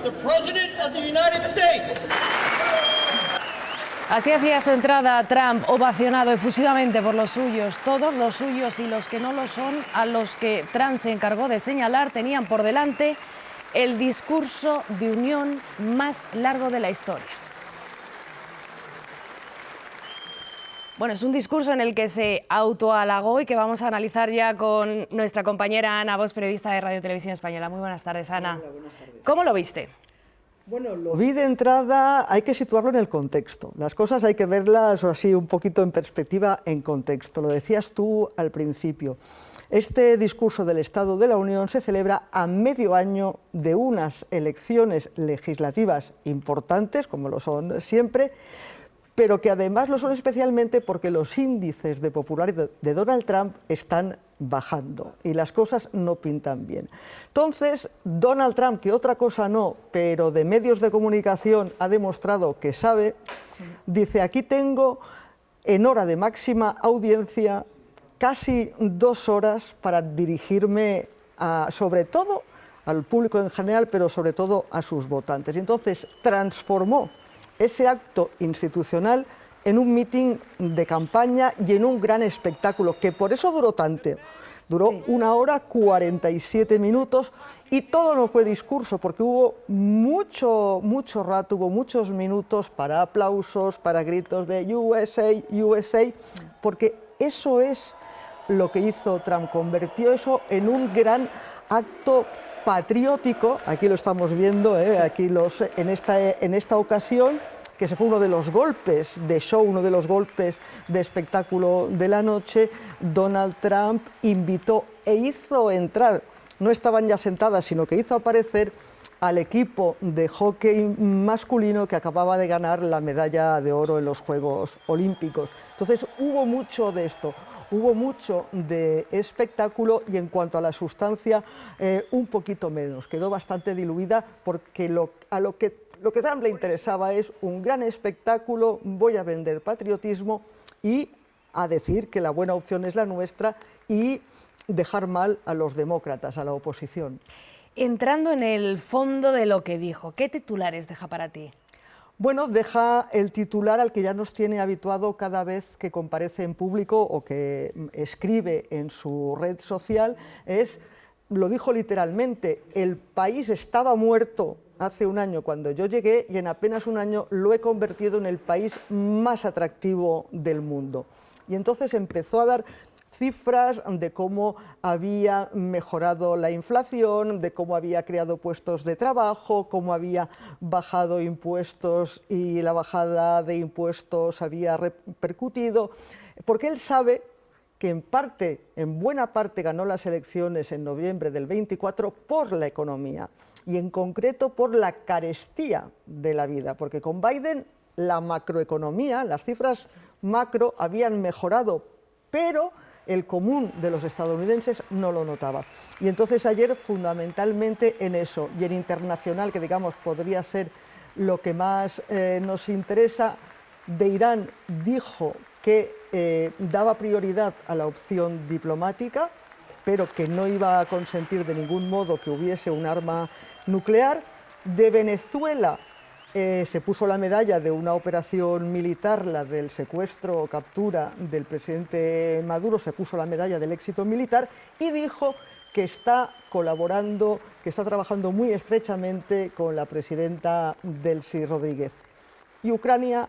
the President of the United States. Así hacía su entrada Trump, ovacionado efusivamente por los suyos. Todos los suyos y los que no lo son, a los que Trump se encargó de señalar, tenían por delante el discurso de unión más largo de la historia. Bueno, es un discurso en el que se autohalagó y que vamos a analizar ya con nuestra compañera Ana Bosch, periodista de Radio Televisión Española. Muy buenas tardes, Ana. Hola, buenas tardes. ¿Cómo lo viste? Bueno, lo vi de entrada, hay que situarlo en el contexto. Las cosas hay que verlas así un poquito en perspectiva, en contexto. Lo decías tú al principio. Este discurso del Estado de la Unión se celebra a medio año de unas elecciones legislativas importantes, como lo son siempre, pero que además lo son especialmente porque los índices de popularidad de Donald Trump están bajando y las cosas no pintan bien. Entonces, Donald Trump, que otra cosa no, pero de medios de comunicación ha demostrado que sabe, dice: aquí tengo en hora de máxima audiencia casi 2 horas para dirigirme sobre todo al público en general, pero sobre todo a sus votantes. Y entonces transformó ese acto institucional en un mitin de campaña y en un gran espectáculo, que por eso duró tanto. Duró 1 hora 47 minutos y todo no fue discurso, porque hubo mucho rato, hubo muchos minutos para aplausos, para gritos de USA, USA, porque eso es lo que hizo Trump, convirtió eso en un gran acto patriótico. Aquí lo estamos viendo, aquí en esta ocasión, que se fue uno de los golpes de show, uno de los golpes de espectáculo de la noche. Donald Trump invitó e hizo entrar, no estaban ya sentadas, sino que hizo aparecer al equipo de hockey masculino que acababa de ganar la medalla de oro en los Juegos Olímpicos. Entonces hubo mucho de esto. Hubo mucho de espectáculo y en cuanto a la sustancia, un poquito menos. Quedó bastante diluida porque lo que Trump le interesaba es un gran espectáculo, voy a vender patriotismo y a decir que la buena opción es la nuestra y dejar mal a los demócratas, a la oposición. Entrando en el fondo de lo que dijo, ¿qué titulares deja para ti? Bueno, deja el titular al que ya nos tiene habituado cada vez que comparece en público o que escribe en su red social, lo dijo literalmente: el país estaba muerto hace 1 año cuando yo llegué y en apenas 1 año lo he convertido en el país más atractivo del mundo. Y entonces empezó a dar cifras de cómo había mejorado la inflación, de cómo había creado puestos de trabajo, cómo había bajado impuestos y la bajada de impuestos había repercutido, porque él sabe que en buena parte ganó las elecciones en noviembre del 24 por la economía y en concreto por la carestía de la vida, porque con Biden la macroeconomía, las cifras macro habían mejorado, pero el común de los estadounidenses no lo notaba. Y entonces ayer, fundamentalmente en eso, y en internacional, que digamos podría ser lo que más nos interesa, de Irán dijo que daba prioridad a la opción diplomática, pero que no iba a consentir de ningún modo que hubiese un arma nuclear. De Venezuela se puso la medalla de una operación militar, la del secuestro o captura del presidente Maduro, se puso la medalla del éxito militar y dijo que está colaborando, que está trabajando muy estrechamente con la presidenta Delcy Rodríguez. Y Ucrania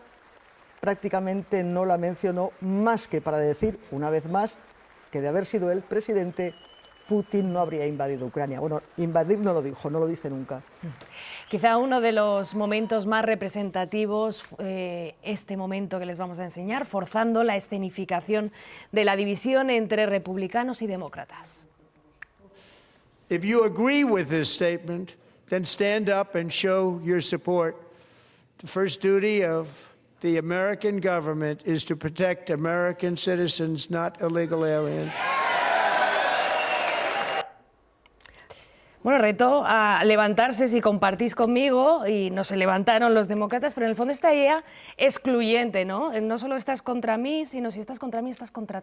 prácticamente no la mencionó, más que para decir, una vez más, que de haber sido el presidente, Putin no habría invadido Ucrania. Bueno, invadir no lo dijo, no lo dice nunca. Quizá uno de los momentos más representativos, este momento que les vamos a enseñar, forzando la escenificación de la división entre republicanos y demócratas. If you agree with this statement, then stand up and show your support. The first duty of the American government is to protect American citizens, not illegal aliens. Bueno, reto a levantarse si compartís conmigo, y no se levantaron los demócratas, pero en el fondo esta idea excluyente, ¿no? No solo estás contra mí, sino si estás contra mí, estás contra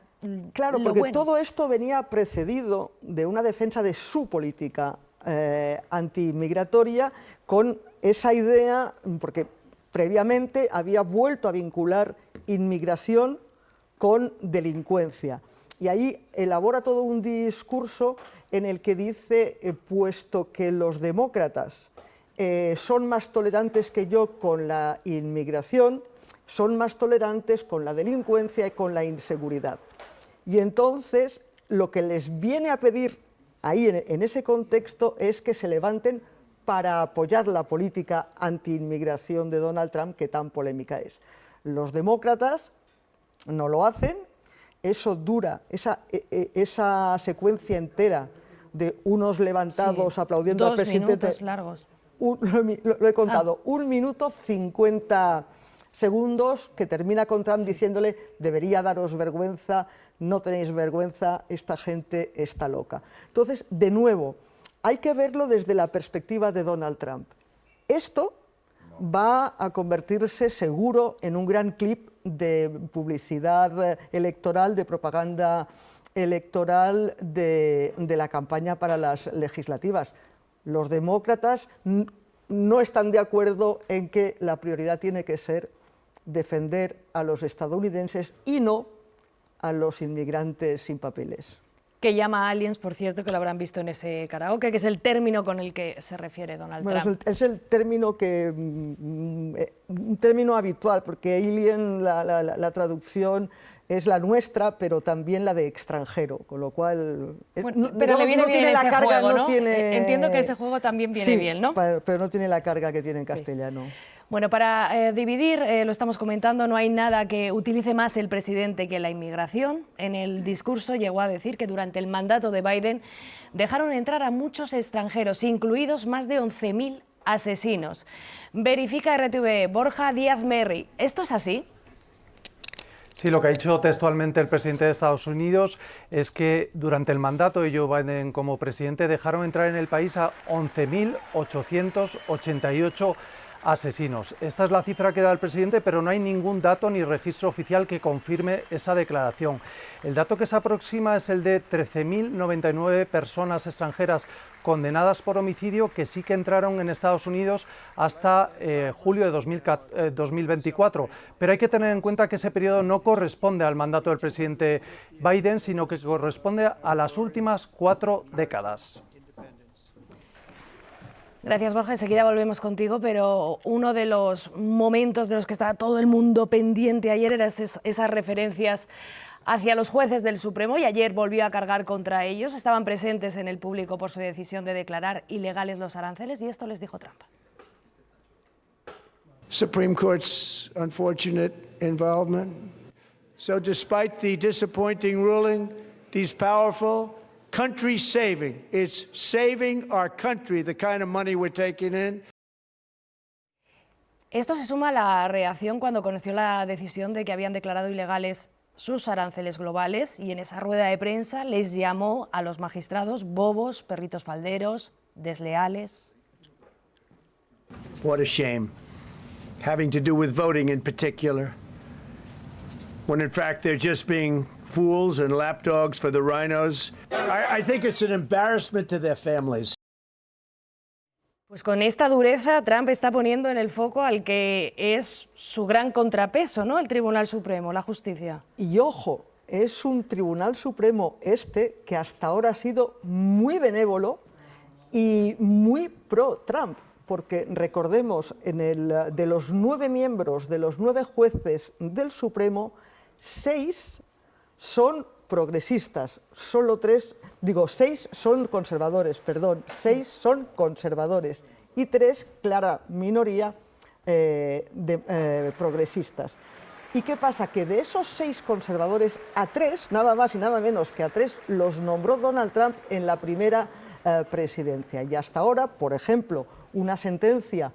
Claro, porque bueno. todo esto venía precedido de una defensa de su política antiinmigratoria con esa idea, porque previamente había vuelto a vincular inmigración con delincuencia. Y ahí elabora todo un discurso en el que dice, puesto que los demócratas son más tolerantes que yo con la inmigración, son más tolerantes con la delincuencia y con la inseguridad. Y entonces lo que les viene a pedir ahí en ese contexto es que se levanten para apoyar la política anti-inmigración de Donald Trump, que tan polémica es. Los demócratas no lo hacen, eso dura, esa secuencia entera de unos levantados aplaudiendo al presidente. 2 minutos largos. Lo he contado, 1 minuto 50 segundos, que termina con Trump diciéndole: debería daros vergüenza, no tenéis vergüenza, esta gente está loca. Entonces, de nuevo, hay que verlo desde la perspectiva de Donald Trump. Esto va a convertirse seguro en un gran clip de publicidad electoral, de propaganda electoral de la campaña para las legislativas. Los demócratas no están de acuerdo en que la prioridad tiene que ser defender a los estadounidenses y no a los inmigrantes sin papeles. Que llama aliens, por cierto, que lo habrán visto en ese karaoke, que es el término con el que se refiere Donald Trump. Es el término un término habitual, porque alien, la traducción es la nuestra, pero también la de extranjero, con lo cual... Bueno, pero le viene bien ese juego, ¿no? Tiene... Entiendo que ese juego también viene bien, ¿no? Pero no tiene la carga que tiene en castellano. Bueno, para dividir, lo estamos comentando, no hay nada que utilice más el presidente que la inmigración. En el discurso llegó a decir que durante el mandato de Biden dejaron entrar a muchos extranjeros, incluidos más de 11.000 asesinos. Verifica RTV, Borja Díaz Merri. ¿Esto es así? Sí, lo que ha dicho textualmente el presidente de Estados Unidos es que durante el mandato de Joe Biden como presidente dejaron entrar en el país a 11.888 asesinos. Esta es la cifra que da el presidente, pero no hay ningún dato ni registro oficial que confirme esa declaración. El dato que se aproxima es el de 13.099 personas extranjeras condenadas por homicidio que sí que entraron en Estados Unidos hasta julio de 2024. Pero hay que tener en cuenta que ese periodo no corresponde al mandato del presidente Biden, sino que corresponde a las últimas 4 décadas. Gracias, Borja. Enseguida volvemos contigo, pero uno de los momentos de los que estaba todo el mundo pendiente ayer eran esas referencias hacia los jueces del Supremo, y ayer volvió a cargar contra ellos. Estaban presentes en el público por su decisión de declarar ilegales los aranceles, y esto les dijo Trump. Supreme Court's unfortunate involvement. So despite the disappointing ruling, these powerful country saving. It's saving our country, the kind of money we're taking in. Esto se suma a la reacción cuando conoció la decisión de que habían declarado ilegales sus aranceles globales, y en esa rueda de prensa les llamó a los magistrados bobos, perritos falderos, desleales. What a shame. Having to do with voting in particular. When in fact they're just being fools and lapdogs for the rhinos. I think it's an embarrassment to their families. Pues con esta dureza Trump está poniendo en el foco al que es su gran contrapeso, ¿no? El Tribunal Supremo, la justicia. Y ojo, es un Tribunal Supremo que hasta ahora ha sido muy benévolo y muy pro-Trump, porque recordemos, de los 9 miembros, de los 9 jueces del Supremo, 6 son progresistas, solo 6 son conservadores, 6 son conservadores y 3, clara minoría, progresistas. ¿Y qué pasa? Que de esos 6 conservadores, a 3, nada más y nada menos que a 3, los nombró Donald Trump en la primera presidencia. Y hasta ahora, por ejemplo, una sentencia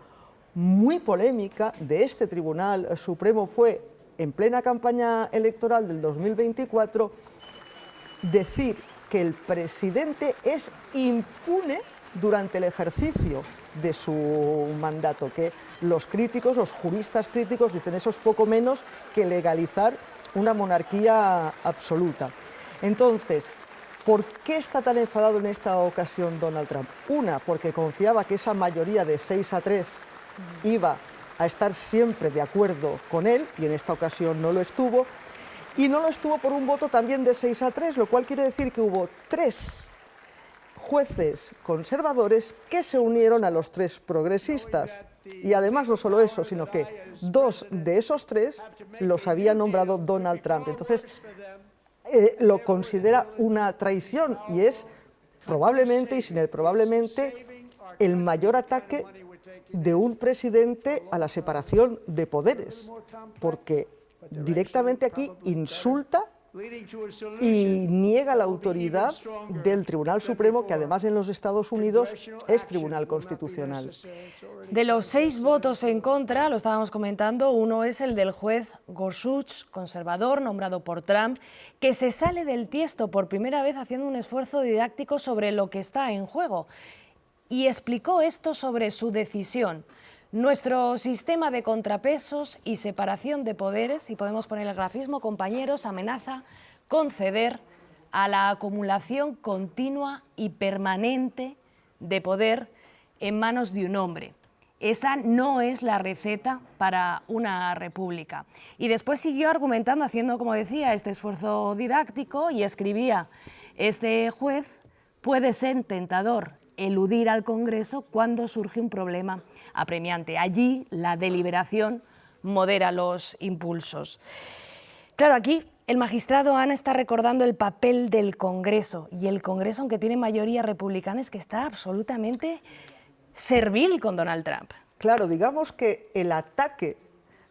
muy polémica de este Tribunal Supremo fue, en plena campaña electoral del 2024, decir que el presidente es impune durante el ejercicio de su mandato, que los críticos, los juristas críticos dicen eso es poco menos que legalizar una monarquía absoluta. Entonces, ¿Por qué está tan enfadado en esta ocasión Donald Trump? Una, porque confiaba que esa mayoría de 6-3 iba a estar siempre de acuerdo con él, y en esta ocasión no lo estuvo, y no lo estuvo por un voto también de 6-3, lo cual quiere decir que hubo 3 jueces conservadores que se unieron a los 3 progresistas. Y además no solo eso, sino que 2 de esos 3 los había nombrado Donald Trump. Entonces, lo considera una traición, y es probablemente, y sin el probablemente, el mayor ataque de un presidente a la separación de poderes, porque directamente aquí insulta y niega la autoridad del Tribunal Supremo, que además en los Estados Unidos es Tribunal Constitucional. De los 6 votos en contra, lo estábamos comentando, uno es el del juez Gorsuch, conservador, nombrado por Trump, que se sale del tiesto por primera vez haciendo un esfuerzo didáctico sobre lo que está en juego. Y explicó esto sobre su decisión. Nuestro sistema de contrapesos y separación de poderes, si podemos poner el grafismo, compañeros, amenaza con ceder a la acumulación continua y permanente de poder en manos de un hombre. Esa no es la receta para una república. Y después siguió argumentando, haciendo, como decía, este esfuerzo didáctico, y escribía: este juez puede ser tentador eludir al Congreso cuando surge un problema apremiante. Allí la deliberación modera los impulsos. Claro, aquí el magistrado Ana está recordando el papel del Congreso, y el Congreso, aunque tiene mayoría republicana, es que está absolutamente servil con Donald Trump. Claro, digamos que el ataque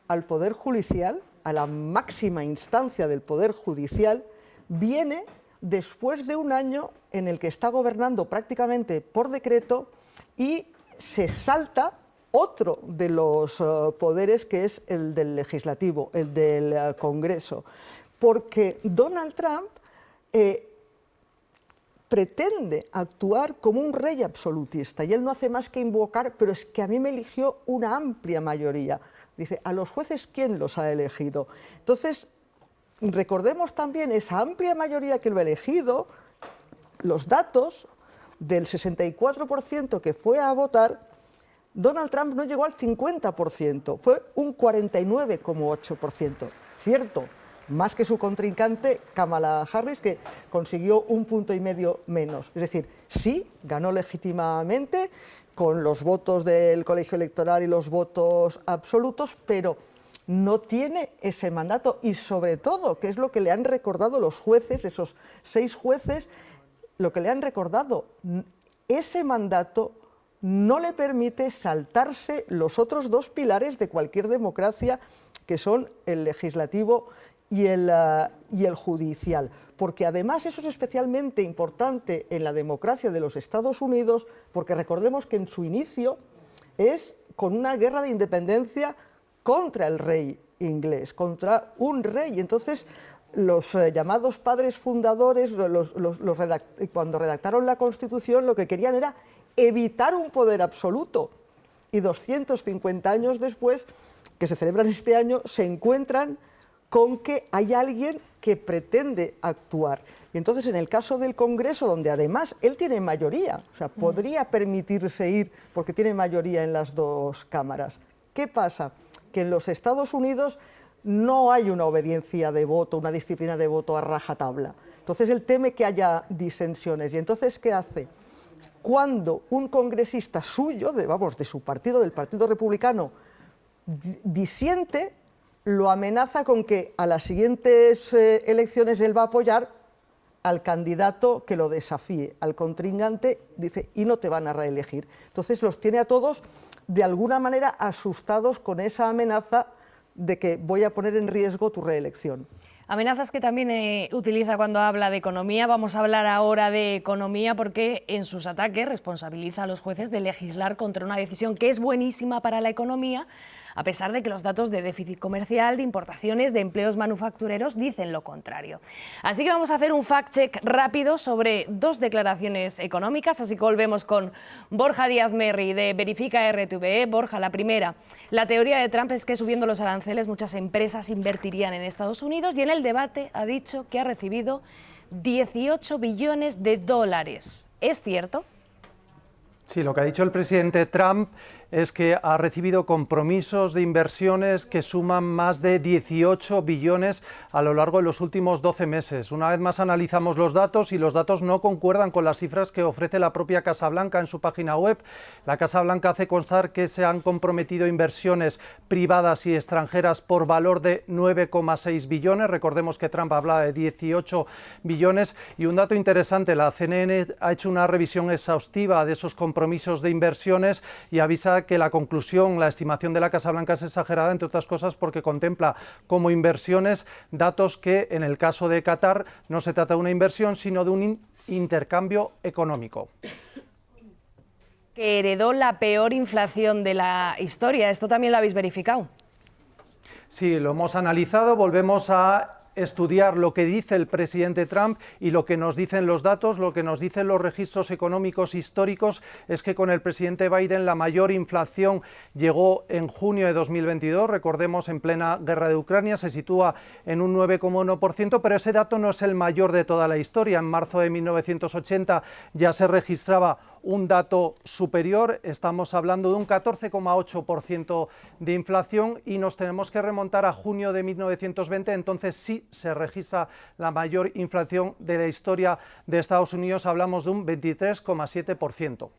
al Poder Judicial, a la máxima instancia del Poder Judicial, viene después de un año en el que está gobernando prácticamente por decreto y se salta otro de los poderes, que es el del legislativo, el del Congreso, porque Donald Trump pretende actuar como un rey absolutista, y él no hace más que invocar: pero es que a mí me eligió una amplia mayoría. Dice, ¿a los jueces quién los ha elegido? Entonces, recordemos también esa amplia mayoría que lo ha elegido. Los datos del 64% que fue a votar, Donald Trump no llegó al 50%, fue un 49,8%. Cierto, más que su contrincante Kamala Harris, que consiguió 1,5 puntos menos. Es decir, sí, ganó legítimamente con los votos del colegio electoral y los votos absolutos, pero no tiene ese mandato, y sobre todo, que es lo que le han recordado los jueces, esos 6 jueces, lo que le han recordado, ese mandato no le permite saltarse los otros 2 pilares de cualquier democracia, que son el legislativo y el judicial. Porque además eso es especialmente importante en la democracia de los Estados Unidos, porque recordemos que en su inicio es con una guerra de independencia contra el rey inglés, contra un rey. Entonces, los llamados padres fundadores, cuando redactaron la Constitución, lo que querían era evitar un poder absoluto. Y 250 años después, que se celebran este año, se encuentran con que hay alguien que pretende actuar. Y entonces, en el caso del Congreso, donde además él tiene mayoría, o sea, podría permitirse ir porque tiene mayoría en las 2 cámaras. ¿Qué pasa? Que en los Estados Unidos no hay una obediencia de voto, una disciplina de voto a rajatabla. Entonces él teme que haya disensiones. ¿Y entonces qué hace? Cuando un congresista suyo, de su partido, del Partido Republicano, disiente, lo amenaza con que a las siguientes elecciones él va a apoyar al candidato que lo desafíe, al contrincante, dice, y no te van a reelegir. Entonces los tiene a todos de alguna manera asustados con esa amenaza de que voy a poner en riesgo tu reelección. Amenazas que también utiliza cuando habla de economía. Vamos a hablar ahora de economía porque en sus ataques responsabiliza a los jueces de legislar contra una decisión que es buenísima para la economía, a pesar de que los datos de déficit comercial, de importaciones, de empleos manufactureros dicen lo contrario. Así que vamos a hacer un fact-check rápido sobre 2 declaraciones económicas, así que volvemos con Borja Díaz Merri de Verifica RTV. Borja, la primera, la teoría de Trump es que subiendo los aranceles muchas empresas invertirían en Estados Unidos, y en el debate ha dicho que ha recibido 18 billones de dólares. ¿Es cierto? Sí, lo que ha dicho el presidente Trump es que ha recibido compromisos de inversiones que suman más de 18 billones a lo largo de los últimos 12 meses. Una vez más analizamos los datos y los datos no concuerdan con las cifras que ofrece la propia Casa Blanca en su página web. La Casa Blanca hace constar que se han comprometido inversiones privadas y extranjeras por valor de 9,6 billones. Recordemos que Trump hablaba de 18 billones. Y un dato interesante, la CNN ha hecho una revisión exhaustiva de esos compromisos de inversiones y avisa que la conclusión, la estimación de la Casa Blanca es exagerada, entre otras cosas porque contempla como inversiones datos que en el caso de Qatar no se trata de una inversión sino de un intercambio económico. Que heredó la peor inflación de la historia. ¿Esto también lo habéis verificado? Sí, lo hemos analizado, volvemos a estudiar lo que dice el presidente Trump y lo que nos dicen los datos, lo que nos dicen los registros económicos históricos es que con el presidente Biden la mayor inflación llegó en junio de 2022, recordemos en plena guerra de Ucrania, se sitúa en un 9,1%, pero ese dato no es el mayor de toda la historia. En marzo de 1980 ya se registraba un dato superior, estamos hablando de un 14,8% de inflación y nos tenemos que remontar a junio de 1920, entonces sí se registra la mayor inflación de la historia de Estados Unidos, hablamos de un 23,7%.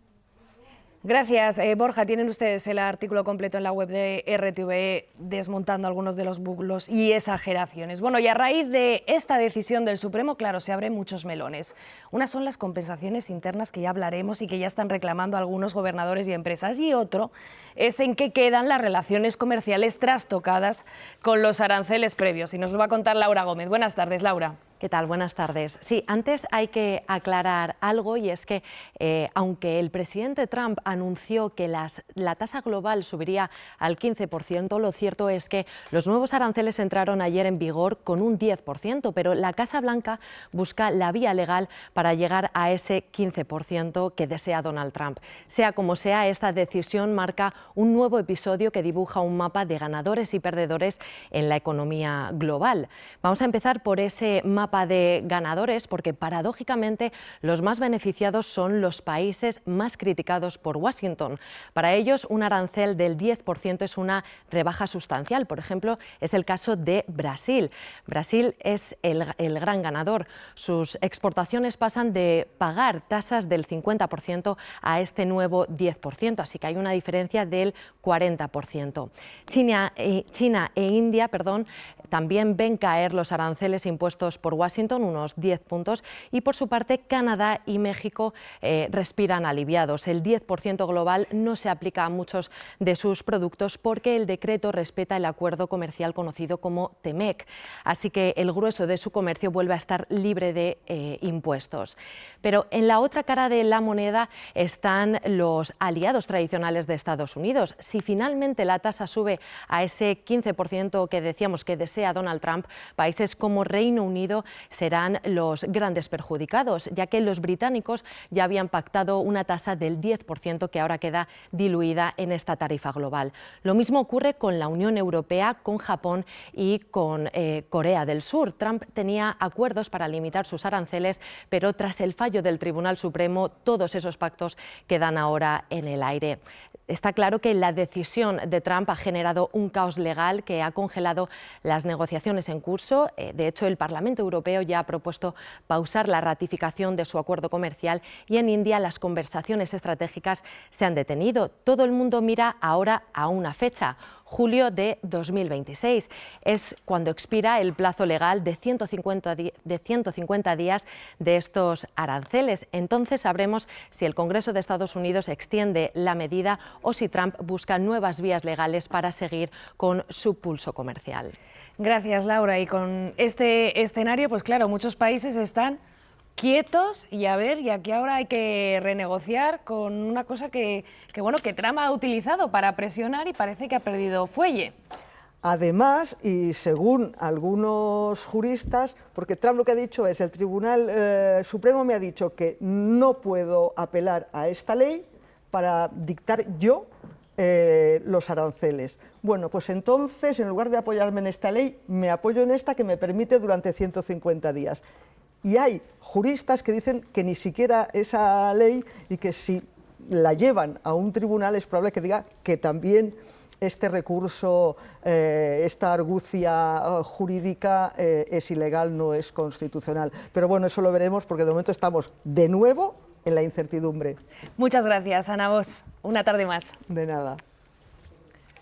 Gracias, Borja. Tienen ustedes el artículo completo en la web de RTVE desmontando algunos de los bulos y exageraciones. Bueno, y a raíz de esta decisión del Supremo, claro, se abren muchos melones. Unas son las compensaciones internas que ya hablaremos y que ya están reclamando algunos gobernadores y empresas, y otro es en qué quedan las relaciones comerciales trastocadas con los aranceles previos. Y nos lo va a contar Laura Gómez. Buenas tardes, Laura. ¿Qué tal? Buenas tardes. Sí, antes hay que aclarar algo, y es que aunque el presidente Trump anunció que la tasa global subiría al 15%, lo cierto es que los nuevos aranceles entraron ayer en vigor con un 10%, pero la Casa Blanca busca la vía legal para llegar a ese 15% que desea Donald Trump. Sea como sea, esta decisión marca un nuevo episodio que dibuja un mapa de ganadores y perdedores en la economía global. Vamos a empezar por ese mapa de ganadores, porque paradójicamente los más beneficiados son los países más criticados por Washington. Para ellos, un arancel del 10% es una rebaja sustancial. Por ejemplo, es el caso de Brasil. Brasil es el gran ganador. Sus exportaciones pasan de pagar tasas del 50% a este nuevo 10%, así que hay una diferencia del 40%. China e India, también ven caer los aranceles impuestos por Washington, unos 10 puntos, y por su parte Canadá y México respiran aliviados. El 10% global no se aplica a muchos de sus productos porque el decreto respeta el acuerdo comercial conocido como TEMEC, así que el grueso de su comercio vuelve a estar libre de impuestos. Pero en la otra cara de la moneda están los aliados tradicionales de Estados Unidos. Si finalmente la tasa sube a ese 15% que decíamos que desea Donald Trump, países como Reino Unido serán los grandes perjudicados, ya que los británicos ya habían pactado una tasa del 10% que ahora queda diluida en esta tarifa global. Lo mismo ocurre con la Unión Europea, con Japón y con Corea del Sur. Trump tenía acuerdos para limitar sus aranceles, pero tras el fallo del Tribunal Supremo, todos esos pactos quedan ahora en el aire. Está claro que la decisión de Trump ha generado un caos legal que ha congelado las negociaciones en curso. De hecho, el Parlamento Europeo ya ha propuesto pausar la ratificación de su acuerdo comercial, y en India las conversaciones estratégicas se han detenido. Todo el mundo mira ahora a una fecha: julio de 2026. Es cuando expira el plazo legal de 150 días de estos aranceles. Entonces sabremos si el Congreso de Estados Unidos extiende la medida o si Trump busca nuevas vías legales para seguir con su pulso comercial. Gracias, Laura. Y con este escenario, pues claro, muchos países están quietos y aquí ahora hay que renegociar con una cosa que Trump ha utilizado para presionar y parece que ha perdido fuelle. Además, y según algunos juristas, porque Trump lo que ha dicho es: el Tribunal Supremo me ha dicho que no puedo apelar a esta ley para dictar yo los aranceles. Bueno, pues entonces, en lugar de apoyarme en esta ley, me apoyo en esta que me permite durante 150 días. Y hay juristas que dicen que ni siquiera esa ley, y que si la llevan a un tribunal es probable que diga que también este recurso, esta argucia jurídica es ilegal, no es constitucional. Pero bueno, eso lo veremos porque de momento estamos de nuevo en la incertidumbre. Muchas gracias, Ana Bosch. Una tarde más. De nada.